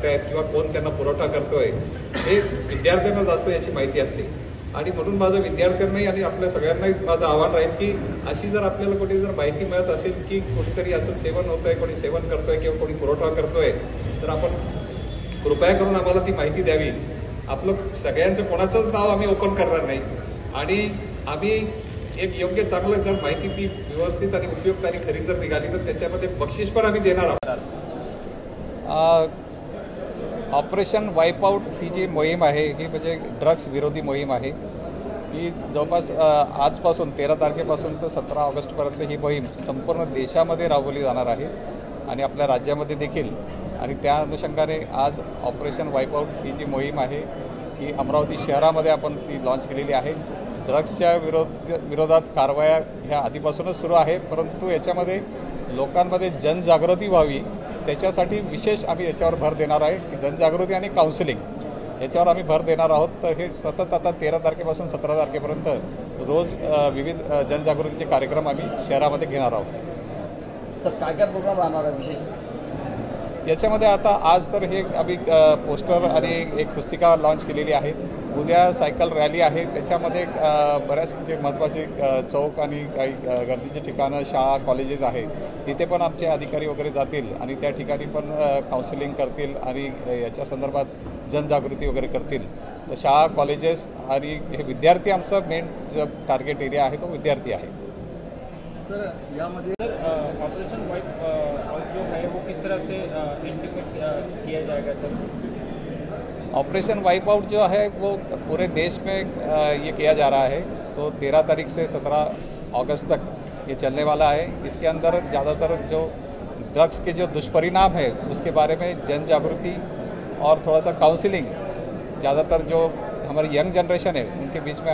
किंवा कोण त्यांना पुरवठा करतोय हे विद्यार्थ्यांना जास्त याची माहिती असते। आणि म्हणून माझं विद्यार्थ्यांनाही आणि आपल्या सगळ्यांनाही माझं आव्हान राहील की अशी जर आपल्याला कुठे जर माहिती मिळत असेल की कुठेतरी असं सेवन होतंय, कोणी सेवन करतोय किंवा कोणी पुरवठा करतोय, तर आपण कृपया करून आम्हाला ती माहिती द्यावी। आपलं सगळ्यांचं कोणाचंच नाव आम्ही ओपन करणार नाही आणि आम्ही एक योग्य चांगलं जर माहिती ती व्यवस्थित आणि उपयुक्त आणि खरी जर निघाली तर त्याच्यामध्ये बक्षीस पण आम्ही देणार आहोत। ऑपरेशन वाईपआउट ही जी मोहीम आहे ही म्हणजे ड्रग्स विरोधी मोहीम आहे। ही जवळपास आजपासून 13 तारखेपासून तर 17 ऑगस्टपर्यंत ही मोहीम संपूर्ण देशामध्ये राबवली जाणार आहे आणि आपल्या राज्यामध्ये देखील। आणि त्या अनुषंगाने आज ऑपरेशन वाईपआउट ही जी मोहीम आहे ही अमरावती शहरामध्ये आपण ती लॉन्च केलेली आहे। ड्रग्सच्या विरोधात कारवाया ह्या आधीपासूनच सुरू आहे, परंतु याच्यामध्ये लोकांमध्ये जनजागृती व्हावी त्याच्यासाठी विशेष आम्ही याच्यावर भर देणार आहे की जनजागृती आणि काउन्सिलिंग याच्यावर आम्ही भर देणार आहोत। तर हे सतत आता 13 तारखेपासून 17 तारखेपर्यंत रोज विविध जनजागृतीचे कार्यक्रम आम्ही शहरामध्ये घेणार आहोत। सर काय काय प्रोग्राम राहणार आहे विशेष याच्यामध्ये? आता आज तर हे आम्ही पोस्टर आणि एक पुस्तिका लॉन्च केलेली आहे। उद्या सायकल रॅली आहे, त्याच्यामध्ये बऱ्याच जे महत्त्वाचे चौक आणि काही गर्दीचे ठिकाणं, शाळा, कॉलेजेस आहे, तिथे पण आमचे अधिकारी वगैरे जातील आणि त्या ठिकाणी पण काउन्सिलिंग करतील आणि याच्या संदर्भात जनजागृती वगैरे करतील। तर शाळा, कॉलेजेस आणि हे विद्यार्थी आमचं मेन जो टार्गेट एरिया आहे तो विद्यार्थी आहे। सर यामध्ये ऑपरेशन वाइप जो है वो किस तरह से इंटीग्रेट किया जाएगा सर? ऑपरेशन वाइप आउट जो है वो पूरे देश में ये किया जा रहा है। तो 13 तारीख से 17 अगस्त तक ये चलने वाला है। इसके अंदर ज़्यादातर जो ड्रग्स के जो दुष्परिणाम है उसके बारे में जन जागृति और थोड़ा सा काउंसलिंग, ज़्यादातर जो हमारी यंग जनरेशन है उनके बीच में